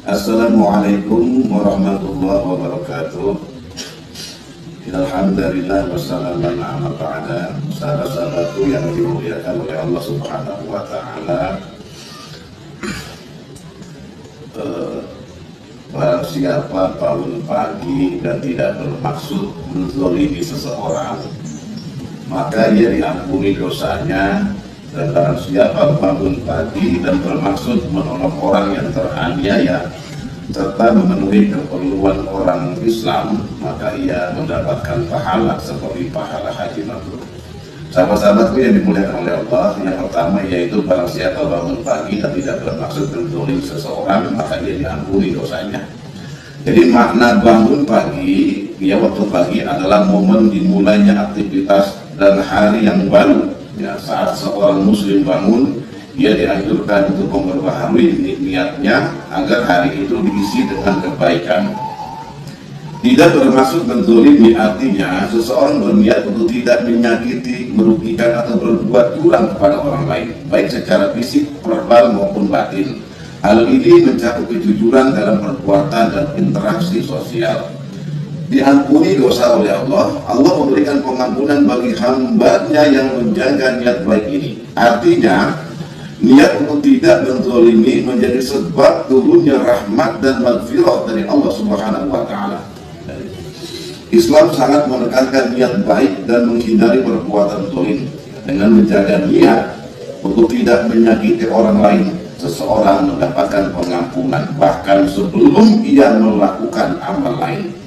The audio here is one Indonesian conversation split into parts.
Assalamualaikum warahmatullahi wabarakatuh. Alhamdulillah wassalamu ala ba'da. Sahabat-sahabatku yang dimuliakan oleh Allah Subhanahu wa taala. Barang siapa bangun pagi dan tidak bermaksud menzalimi seseorang, maka ia diampuni dosanya. Dan barang siapa bangun pagi dan bermaksud menolong orang yang teraniaya serta memenuhi keperluan orang Islam, maka ia mendapatkan pahala seperti pahala haji mabrur. Sahabat-sahabatku yang dimuliakan oleh Allah, yang pertama yaitu barang siapa bangun pagi dan tidak bermaksud menzalimi seseorang, maka ia diampuni dosanya. Jadi makna bangun pagi, ya waktu pagi adalah momen dimulainya aktivitas dan hari yang baru. Ya, saat seorang muslim bangun, dia dianjurkan untuk memperbaharui niatnya agar hari itu diisi dengan kebaikan. Tidak bermaksud menzalimi artinya seseorang berniat untuk tidak menyakiti, merugikan atau berbuat curang kepada orang lain, baik secara fisik, verbal maupun batin. Hal ini mencakup kejujuran dalam perbuatan dan interaksi sosial. Diampuni dosa oleh Allah. Allah memberikan pengampunan bagi hambanya yang menjaga niat baik ini. Artinya, niat untuk tidak menzalimi menjadi sebab turunnya rahmat dan maghfirah dari Allah Subhanahu wa taala. Islam sangat menekankan niat baik dan menghindari perbuatan zalim. Dengan menjaga niat untuk tidak menyakiti orang lain, seseorang mendapatkan pengampunan bahkan sebelum ia melakukan amal lain.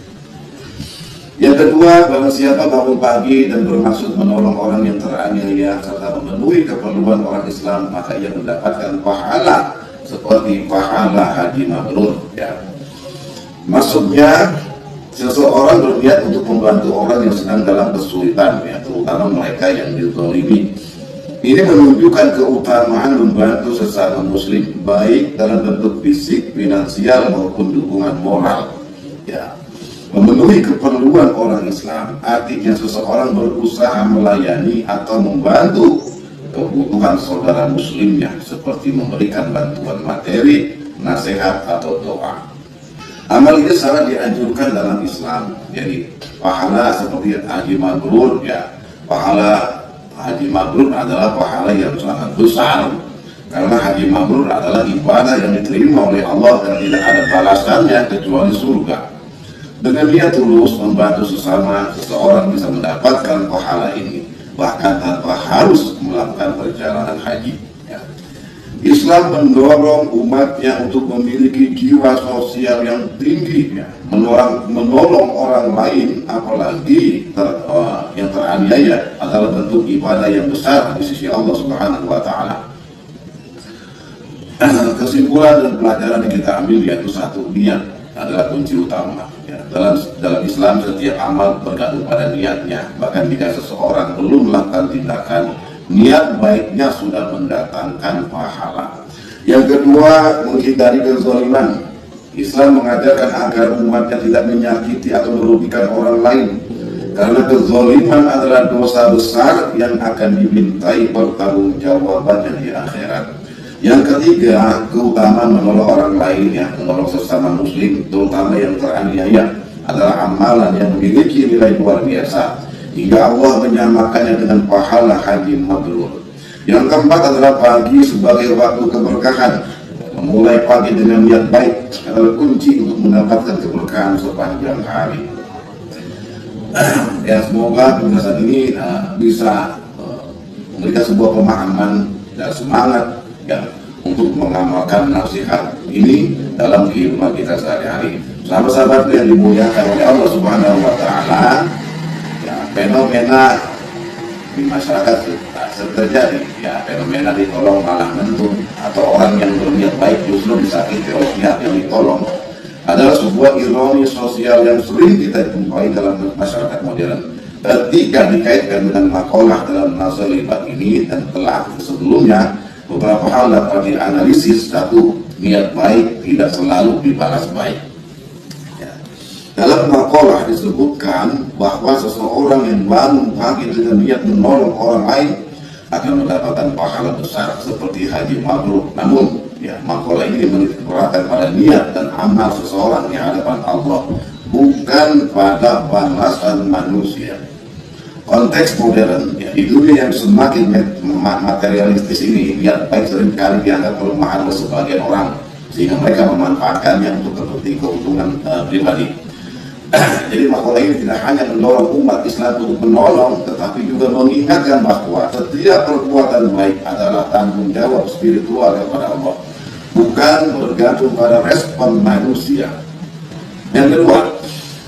Yang kedua, barang siapa bangun pagi dan bermaksud menolong orang yang teraniaya serta memenuhi keperluan orang Islam, maka ia mendapatkan pahala seperti pahala haji mabrur. Ya. Maksudnya, seseorang berniat untuk membantu orang yang sedang dalam kesulitan, ya, terutama mereka yang dizalimi. Ini menunjukkan keutamaan membantu sesama muslim, baik dalam bentuk fisik, finansial maupun dukungan moral. Ya. Memenuhi keperluan orang Islam artinya seseorang berusaha melayani atau membantu kebutuhan saudara muslimnya, seperti memberikan bantuan materi, nasihat atau doa. Amal ini sangat dianjurkan dalam Islam. Jadi pahala seperti haji mabrur, ya, pahala haji mabrur adalah pahala yang sangat besar, karena haji mabrur adalah ibadah yang diterima oleh Allah dan tidak ada balasannya kecuali surga. Dengan niat tulus membantu sesama, seseorang bisa mendapatkan pahala ini bahkan tanpa harus melakukan perjalanan haji. Ya. Islam mendorong umatnya untuk memiliki jiwa sosial yang tinggi, ya, menolong orang lain, apalagi yang teraniaya, adalah bentuk ibadah yang besar di sisi Allah Subhanahu wa taala. Kesimpulan dan pelajaran yang kita ambil yaitu satu, niat adalah kunci utama. Ya, dalam Islam setiap amal bergantung pada niatnya. Bahkan jika seseorang belum melakukan tindakan, niat baiknya sudah mendatangkan pahala. Yang kedua, menghindari kezaliman. Islam mengajarkan agar umatnya tidak menyakiti atau merugikan orang lain, karena kezaliman adalah dosa besar yang akan dimintai pertanggungjawabannya di akhirat. Yang ketiga, keutamaan menolong orang lain, ya, menolong sesama muslim, terutama yang teraniaya, adalah amalan yang memiliki nilai luar biasa hingga Allah menyamakannya dengan pahala haji mabrur. Yang keempat adalah pagi sebagai waktu keberkahan. Memulai pagi dengan niat baik adalah kunci untuk mendapatkan keberkahan sepanjang hari. Ya, semoga penjelasan ini bisa memberikan sebuah pemahaman dan semangat, ya, untuk mengamalkan nasihat ini dalam kehidupan kita sehari-hari. Sahabat-sahabat yang dimuliakan oleh Allah Subhanahu wa taala, ya, fenomena di masyarakat terjadi, ya, fenomena ditolong malah menurun, atau orang yang berniat baik justru disakiti oleh pihak yang ditolong, adalah sebuah ironi sosial yang sering kita jumpai dalam masyarakat modern. Ketika dikaitkan dengan makalah dalam Nazalibat ini dan telah sebelumnya, beberapa hal dapat dianalisis. Satu, niat baik tidak selalu dibalas baik. Ya. Dalam makalah disebutkan bahwa seseorang yang bangun pagi dengan niat menolong orang lain akan mendapatkan pahala besar seperti haji mabrur. Namun Ya, makalah ini menitikberatkan pada niat dan amal seseorang di hadapan Allah, bukan pada balasan manusia. Konteks modern ya, di dunia yang semakin materialistis ini, niat baik seringkali dianggap kelemahan oleh sebagian orang, sehingga mereka memanfaatkannya untuk kepentingan keuntungan pribadi. Jadi makalah ini tidak hanya mendorong umat Islam untuk menolong, tetapi juga mengingatkan bahwa setiap perbuatan baik adalah tanggung jawab spiritual kepada Allah, bukan bergantung pada respon manusia. Yang kedua,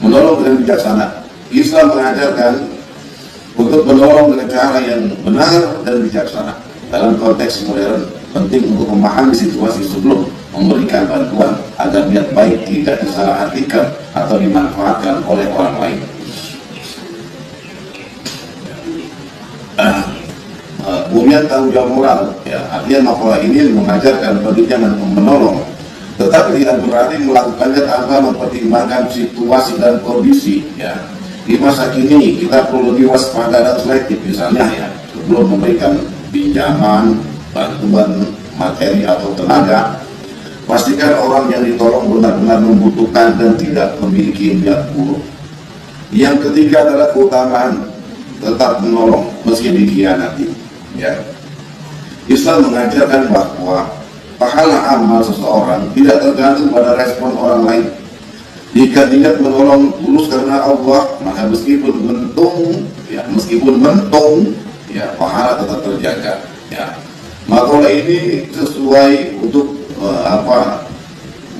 menolong dengan bijaksana. Islam mengajarkan untuk menolong dengan cara yang benar dan bijaksana. Dalam konteks modern, penting untuk memahami situasi sebelum memberikan bantuan agar niat baik tidak disalahartikan atau dimanfaatkan oleh orang lain. Kemudian tanggung jawab moral, ya, artinya makalah ini mengajarkan pentingnya menolong, tetapi tidak berarti melakukannya tanpa mempertimbangkan situasi dan kondisi. Ya. Di masa kini kita perlu lebih waspada dan selektif, misalnya ya, sebelum memberikan pinjaman, bantuan materi atau tenaga, pastikan orang yang ditolong benar-benar membutuhkan dan tidak memiliki niat buruk. Yang ketiga adalah keutamaan tetap menolong meski dikhianati. Ya. Islam mengajarkan bahwa pahala amal seseorang tidak tergantung pada respon orang lain. Jika niat menolong tulus karena Allah, maka meskipun mentung, ya pahala tetap terjaga. Ya. Makalah ini sesuai untuk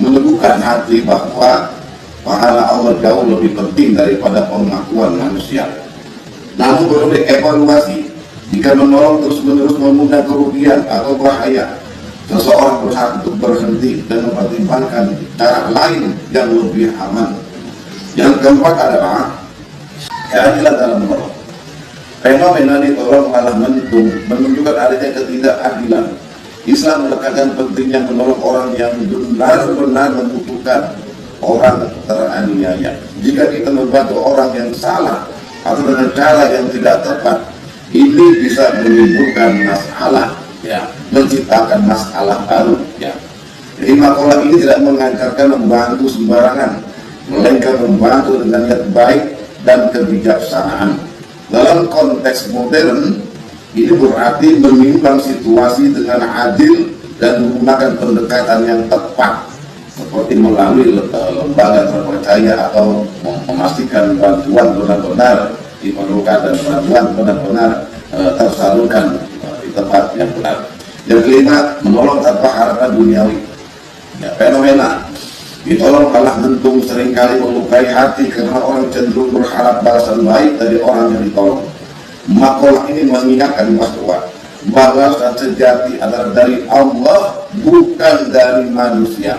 meneguhkan hati bahwa pahala Allah jauh lebih penting daripada pengakuan manusia. Namun perlu dievaluasi. Jika menolong terus-menerus mengundang kerugian atau bahaya, seseorang berhak untuk berhenti dan mempertimbangkan cara lain yang lebih aman. Yang keempat adalah keadilan dalam menolong. Fenomena ditolong malah menunjukkan adanya ketidakadilan. Islam menekankan pentingnya menolong orang yang benar-benar membutuhkan, orang teraniaya. Jika kita membantu orang yang salah atau dengan cara yang tidak tepat, ini bisa menimbulkan masalah, ya, menciptakan masalah baru. Ya. Jadi makalah ini tidak mengajarkan membantu sembarangan, melainkan membantu dengan niat baik dan kebijaksanaan. Dalam konteks modern, ini berarti menimbang situasi dengan adil dan menggunakan pendekatan yang tepat, seperti melalui lembaga terpercaya atau memastikan bantuan benar-benar diperlukan dan bantuan benar-benar tersalurkan di tempat yang benar. Yang kelima, menolong tanpa harapan duniawi. Ya, fenomena ditolong kalah mentung seringkali melukai hati karena orang cenderung berharap balasan baik dari orang yang ditolong. Makalah ini mengingatkan bahwa balasan sejati adalah dari Allah, bukan dari manusia.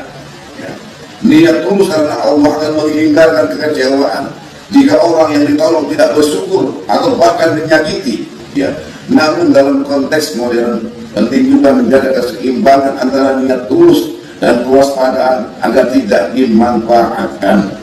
Ya. Niat tulus karena Allah akan menghindarkan kekecewaan jika orang yang ditolong tidak bersyukur atau bahkan menyakiti. Ya. Namun dalam konteks modern, penting juga menjaga keseimbangan antara niat tulus dan kewaspadaan agar tidak dimanfaatkan.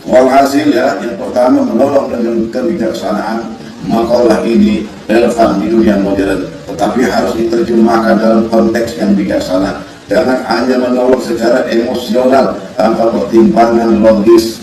Walhasil ya, yang pertama menolong dengan kebijaksanaan. Makalah ini relevan di dunia modern, tetapi harus diterjemahkan dalam konteks yang bijaksana. Jangan hanya menolong secara emosional tanpa pertimbangan logis,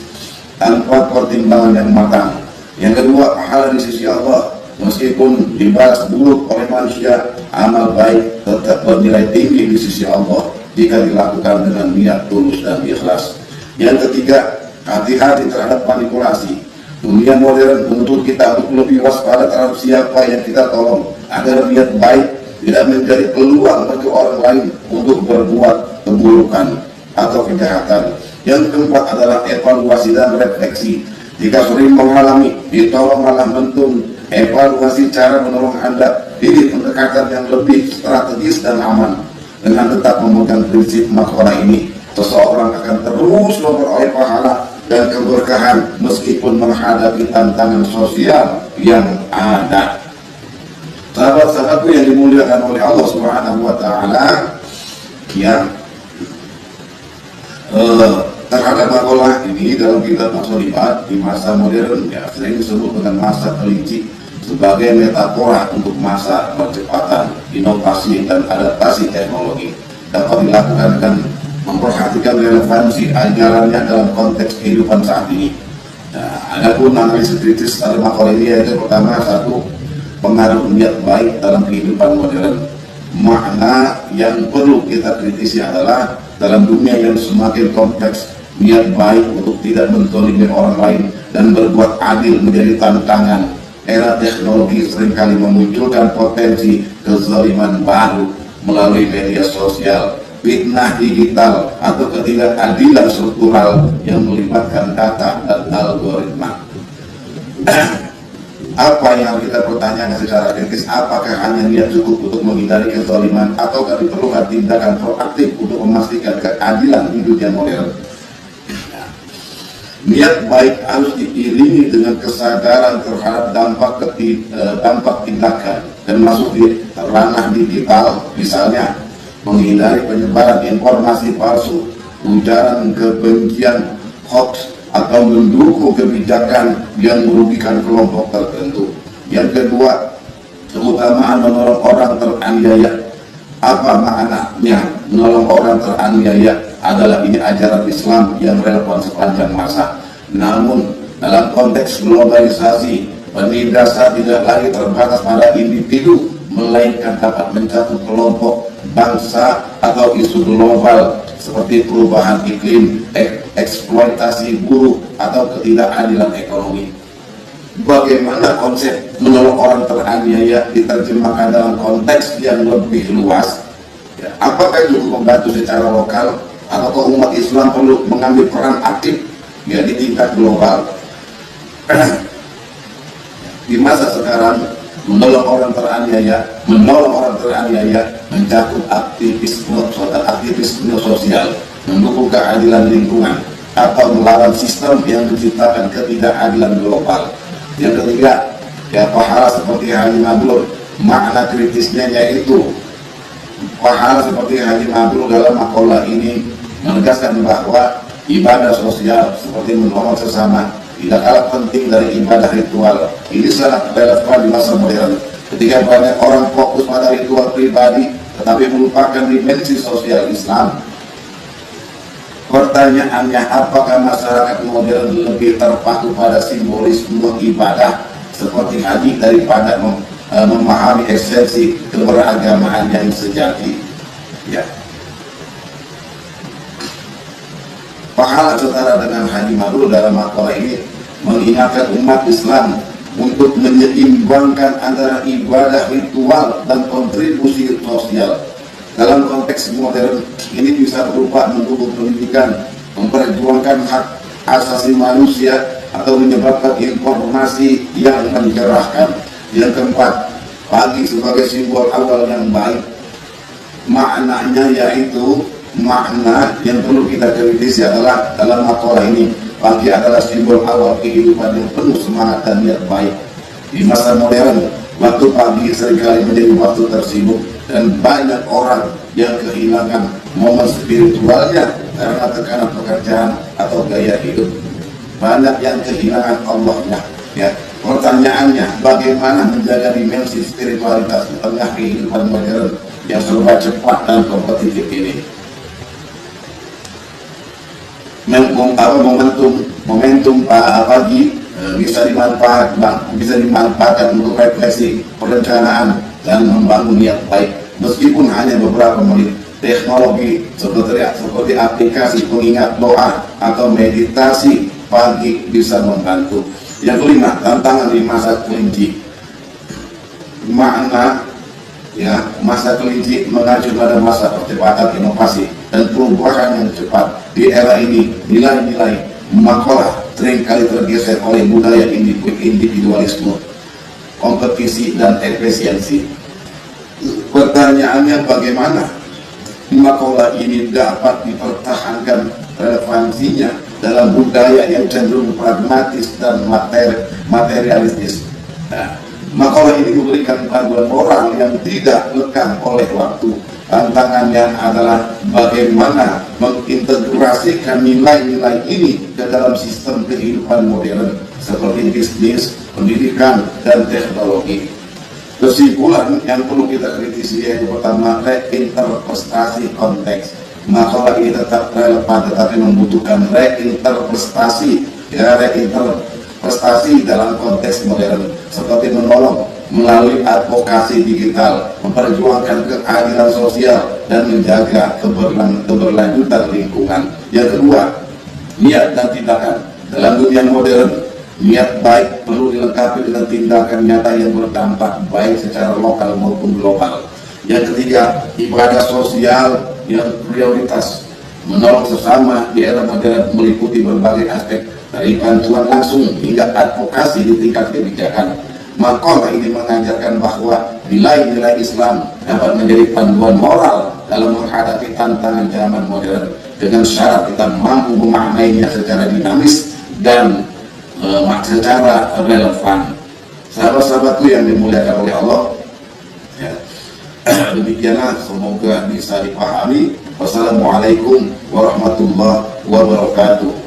tanpa pertimbangan yang matang. Yang kedua, pahala di sisi Allah. Meskipun dibalas buruk oleh manusia, amal baik tetap bernilai tinggi di sisi Allah jika dilakukan dengan niat tulus dan ikhlas. Yang ketiga, hati-hati terhadap manipulasi. Dunia modern menuntut kita untuk lebih waspada terhadap siapa yang kita tolong, agar niat baik tidak menjadi peluang bagi orang lain untuk berbuat keburukan atau kejahatan. Yang keempat adalah evaluasi dan refleksi. Jika sering mengalami ditolong malah mentung, evaluasi cara menolong Anda, pilih pendekatan yang lebih strategis dan aman. Dengan tetap memegang prinsip makalah ini, seseorang akan terus memperoleh pahala dan keberkahan meskipun menghadapi tantangan sosial yang ada. Sahabat-sahabatku yang dimuliakan oleh Allah Subhanahu wa Ta'ala, ya, terhadap makalah ini dalam kitab Maksolibat di masa modern, ya, sering disebut dengan masa kelinci sebagai metafora untuk masa percepatan, inovasi dan adaptasi teknologi. dapat dilakukan dengan memperhatikan relevansi ajarannya dalam konteks kehidupan saat ini. Nah, adapun analisis kritis dalam makalah ini yaitu pertama, satu, pengaruh niat baik dalam kehidupan modern. Makna yang perlu kita kritisi adalah dalam dunia yang semakin kompleks, niat baik untuk tidak menzalimi orang lain dan berbuat adil menjadi tantangan. Era teknologi seringkali memunculkan potensi kezaliman baru melalui media sosial, fitnah digital, atau ketidakadilan struktural yang melibatkan data dan algoritma. Apa yang kita pertanyakan secara kritis, apakah hanya niat cukup untuk menghindari kezaliman atau diperlukan tindakan proaktif untuk memastikan keadilan di dunia modern? Niat baik harus diiringi dengan kesadaran terhadap dampak tindakan, dan masuk di ranah digital, misalnya menghindari penyebaran informasi palsu, ujaran kebencian, hoax, atau mendukung kebijakan yang merugikan kelompok tertentu. Yang kedua, keutamaan menolong orang teraniaya. Apa maknanya menolong orang teraniaya? Adalah ini ajaran Islam yang relevan sepanjang masa. Namun dalam konteks globalisasi, penindasan tidak lagi terbatas pada individu, melainkan dapat mencakup kelompok, bangsa, atau isu global seperti perubahan iklim, eksploitasi buruh, atau ketidakadilan ekonomi. Bagaimana konsep menolong orang teraniaya diterjemahkan dalam konteks yang lebih luas? Ya, apakah cukup membantu secara lokal, atau umat Islam perlu mengambil peran aktif ya di tingkat global? Di masa sekarang, menolong orang teraniaya mencakup aktivisme sosial, mendukung keadilan lingkungan, atau melawan sistem yang menciptakan ketidakadilan global. Yang ketiga, ya, pahala seperti Haji Mabrur. Makna kritisnya yaitu pahala seperti Haji Mabrur dalam makalah ini menegaskan bahwa ibadah sosial seperti menolong sesama tidak kalah penting dari ibadah ritual. Ini sangat relevan di masa modern ketika banyak orang fokus pada ritual pribadi tetapi melupakan dimensi sosial Islam. Pertanyaannya, apakah masyarakat modern lebih terpaku pada simbolisme ibadah seperti haji daripada memahami esensi keberagamaan yang sejati? Ya. Pahala setara dengan Haji Mabrur dalam makalah ini mengingatkan umat Islam untuk menyeimbangkan antara ibadah ritual dan kontribusi sosial. Dalam konteks modern ini bisa berupa mendukung pendidikan, memperjuangkan hak asasi manusia, atau menyebabkan informasi yang mencerahkan. Yang keempat, pagi sebagai simbol awal yang baik. Maknanya yaitu, makna yang perlu kita kritisi adalah dalam makalah ini, pagi adalah simbol awal kehidupan yang penuh semangat dan niat baik. Di masa modern, waktu pagi seringkali menjadi waktu tersibuk dan banyak orang yang kehilangan momen spiritualnya karena tekanan pekerjaan atau gaya hidup. Banyak yang kehilangan Allahnya. Ya, pertanyaannya, bagaimana menjaga dimensi spiritualitas di tengah kehidupan modern yang serba cepat dan kompetitif ini? Momentum pagi bisa dimanfaatkan untuk refleksi, perencanaan, dan membangun niat baik. Meskipun hanya beberapa menit, teknologi seperti aplikasi pengingat doa atau meditasi pagi bisa membantu. Yang kelima, tantangan di masa kelinci. Makna ya, masa kelinci mengacu pada masa percepatan inovasi dan perubahan yang cepat. Di era ini, nilai-nilai makalah seringkali tergeser oleh budaya individualisme, kompetisi, dan efisiensi. Pertanyaannya, bagaimana makalah ini dapat dipertahankan relevansinya dalam budaya yang cenderung pragmatis dan materialistis? Nah, makalah ini memberikan panduan moral yang tidak lekang oleh waktu. Tantangannya adalah bagaimana mengintegrasikan nilai-nilai ini ke dalam sistem kehidupan modern seperti bisnis, pendidikan, dan teknologi. Kesimpulan yang perlu kita kritisi yaitu pertama, reinterpretasi konteks. Makalah ini tetap relevan tetapi membutuhkan reinterpretasi, ya, reinterpretasi dalam konteks modern, seperti menolong melalui advokasi digital, memperjuangkan keadilan sosial dan menjaga keberlanjutan lingkungan. Yang kedua, niat dan tindakan dalam dunia modern. Niat baik perlu dilengkapi dengan tindakan nyata yang berdampak baik secara lokal maupun global. Yang ketiga, ibadah sosial yang prioritas, menolong sesama di era modern meliputi berbagai aspek dari bantuan langsung hingga advokasi di tingkat kebijakan. Makalah ini mengajarkan bahwa nilai-nilai Islam dapat menjadi panduan moral dalam menghadapi tantangan zaman modern, dengan syarat kita mampu memaknainya secara dinamis dan secara relevan. Sahabat-sahabatku yang dimuliakan oleh Allah, ya, demikianlah, semoga bisa dipahami. Wassalamualaikum warahmatullahi wabarakatuh.